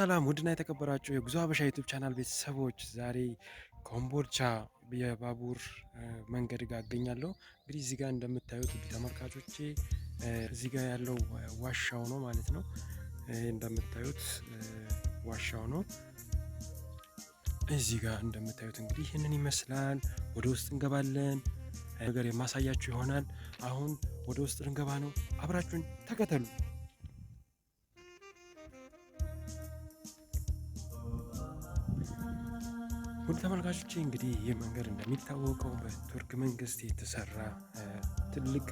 ሰላም ውድና የተከበራችሁ የጉዞ ሀበሻ ዩቲዩብ ቻናል ቤተሰቦች፣ ዛሬ ኮምቦልቻ የባቡር መንገድ ጋር አገኛለሁ። እንግዲህ እዚህ ጋር እንደምታዩት ተመልካቾቼ እዚህ ጋር ያለው ዋሻው ነው ማለት ነው። እንደምታዩት ዋሻው ነው። እዚህ ጋር እንደምታዩት እንግዲህ ይህንን ይመስላል። ወደ ውስጥ እንገባለን፣ ነገር የማሳያችሁ ይሆናል። አሁን ወደ ውስጥ ልንገባ ነው። አብራችሁን ተከተሉ። ውድ ተመልካቾቼ እንግዲህ ይህ መንገድ እንደሚታወቀው በቱርክ መንግስት የተሰራ ትልቅ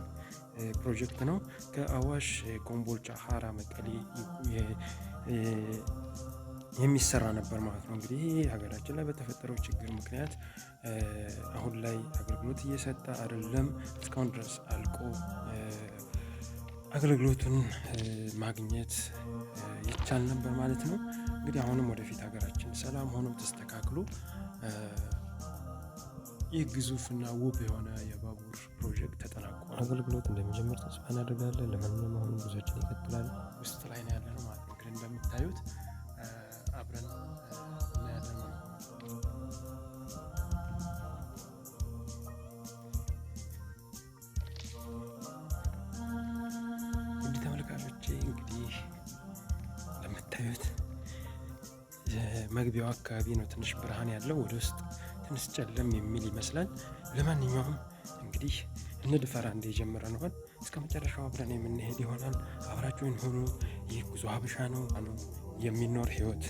ፕሮጀክት ነው። ከአዋሽ ኮምቦልቻ ሀራ መቀሌ የሚሰራ ነበር ማለት ነው። እንግዲህ ሀገራችን ላይ በተፈጠረው ችግር ምክንያት አሁን ላይ አገልግሎት እየሰጠ አይደለም። እስካሁን ድረስ አልቆ አገልግሎቱን ማግኘት ይቻል ነበር ማለት ነው። እንግዲህ አሁንም ወደፊት ሀገራችን ሰላም ሆኖ ተስተካክሎ ይህ ግዙፍና ውብ የሆነ የባቡር ፕሮጀክት ተጠናቆ አገልግሎት እንደሚጀምር ተስፋ እናደርጋለን። ለማንኛውም አሁን ጉዟችን ይቀጥላል። ውስጥ ላይ ነው ያለ ነው ማለት ነው። እንግዲህ እንደምታዩት አብረን እናያለን ማለት ነው። እንግዲህ ተመልካቾቼ እንግዲህ እንደምታዩት መግቢያው አካባቢ ነው ትንሽ ብርሃን ያለው፣ ወደ ውስጥ ትንሽ ጨለም የሚል ይመስላል። ለማንኛውም እንግዲህ እንድፈራ እንደጀመረ ነው። እስከ መጨረሻው አብረን የምንሄድ ይሆናል። አብራችሁን ሆኑ። ይህ ጉዞ ሀበሻ ነው የሚኖር ህይወት።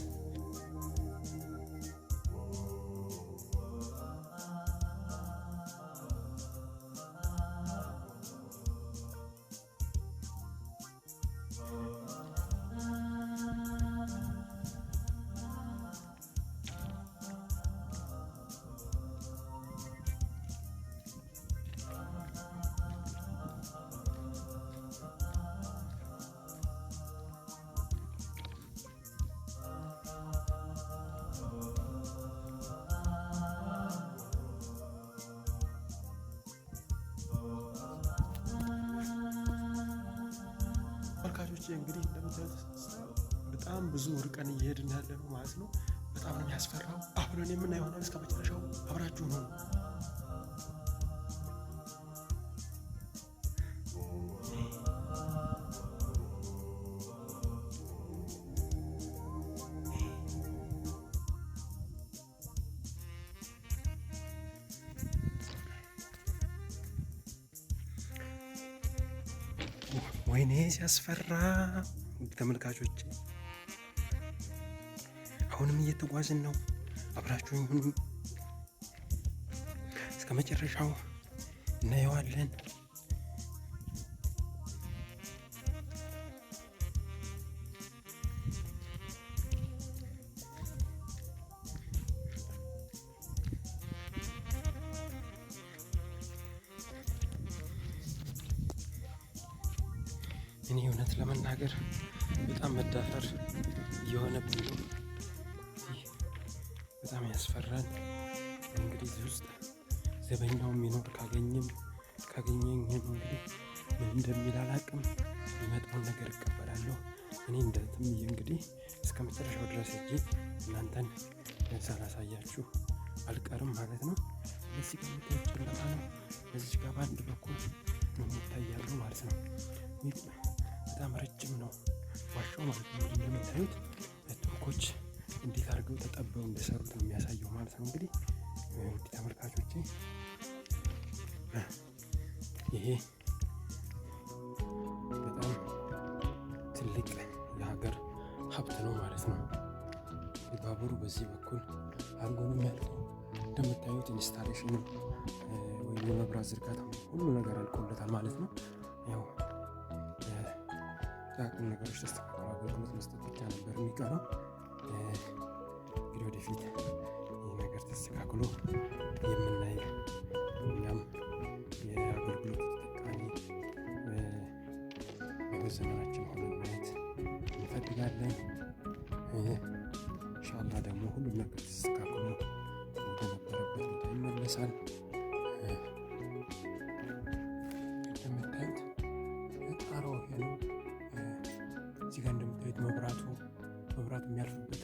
ተመልካቾቼ እንግዲህ እንደምታዩት በጣም ብዙ ርቀን እየሄድን ያለ ነው ማለት ነው። በጣም ነው የሚያስፈራው። አብረን የምናየው ይሆናል። እስከ መጨረሻው አብራችሁ ነው። ወይኔ ሲያስፈራ! ተመልካቾች አሁንም እየተጓዝን ነው። አብራችሁን ሁኑ። እስከ መጨረሻው እናየዋለን። እኔ እውነት ለመናገር በጣም መዳፈር እየሆነብኝ ነው። በጣም ያስፈራል። እንግዲህ እዚህ ውስጥ ዘበኛው የሚኖር ካገኘኝ እንግዲህ ምን እንደሚል አላውቅም። የሚመጣውን ነገር እቀበላለሁ። እኔ እንደትም እንግዲህ እስከ መጨረሻው ድረስ ሄጄ እናንተን ሳላሳያችሁ አልቀርም ማለት ነው። በዚህ ጋር የምታዩት ጨለማ ነው። በዚህ ጋር በአንድ በኩል ነው የሚታያሉ ማለት ነው። በጣም ረጅም ነው ዋሻው ማለት ነው። እንደምታዩት ቱርኮች እንዴት አድርገው ተጠበው እንደሰሩት ነው የሚያሳየው ማለት ነው። እንግዲህ ውድ ተመልካቾቼ ይሄ በጣም ትልቅ የሀገር ሀብት ነው ማለት ነው። ባቡሩ በዚህ በኩል አድርጎ ነው የሚያልፈው። እንደምታዩት ኢንስታሌሽኑ ወይም የመብራት ዝርጋታ ሁሉ ነገር አልቆለታል ማለት ነው። ያው ጥቃቅን ነገሮች ተስተካክለው አገልግሎት መስጠት ብቻ ነበር የሚቀረው። እንግዲህ ወደፊት ይህ ነገር ተስተካክሎ የምናይ እኛም የአገልግሎት ተጠቃሚ በዘመናችን ሆነን ማየት እንፈልጋለን። ኢንሻአላህ ደግሞ ሁሉም ነገር ተስተካክሎ ወደ ነበረበት ቦታ ይመለሳል። እንደምታዩት ጣራው ይሄ ነው። እዚህ ጋር እንደምታዩት መብራቱ የሚያልፍበት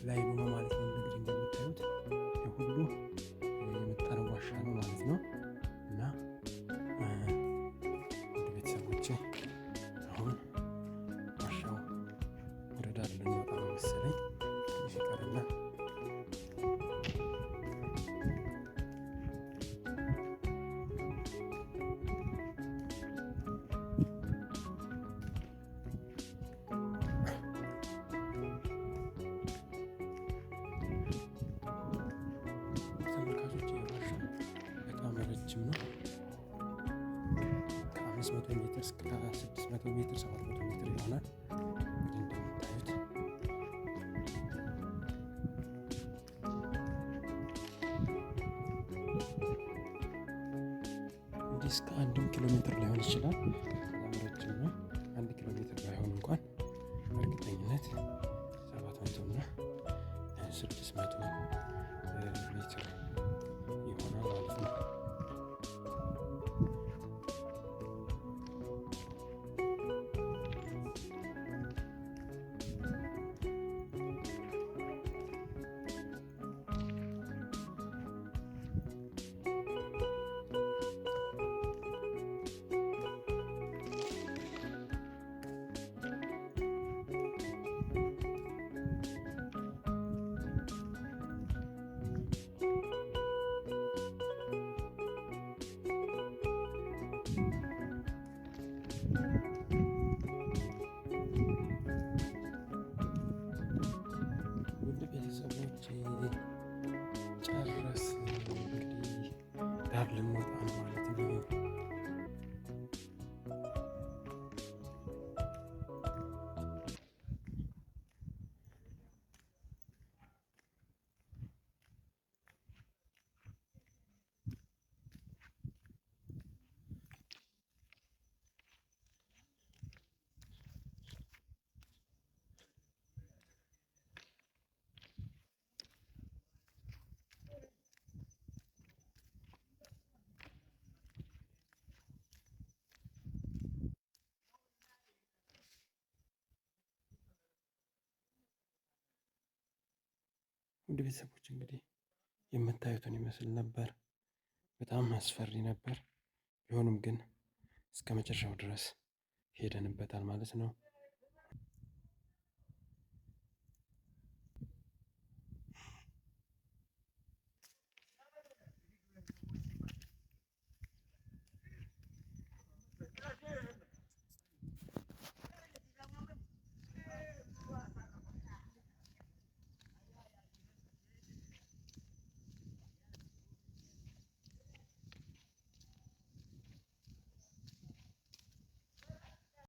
ረጅም ነው። ከ500 ሜትር እስከ 600 ሜትር 700 ሜትር ይሆናል። እንግዲህ እንደምታዩት እንግዲህ እስከ 1 ኪሎ ሜትር ሊሆን ይችላል። በጣም ረጅም ነው። 1 ኪሎ ሜትር ባይሆን እንኳን በእርግጠኝነት 700 እና 600 ሜትር ይሆናል ማለት ነው። ውድ ቤተሰቦች ጨረስን። እንግዲህ ዳር ልንወጣ ነው ማለት ነው። ውድ ቤተሰቦች እንግዲህ የምታዩትን ይመስል ነበር። በጣም አስፈሪ ነበር። ቢሆንም ግን እስከ መጨረሻው ድረስ ሄደንበታል ማለት ነው።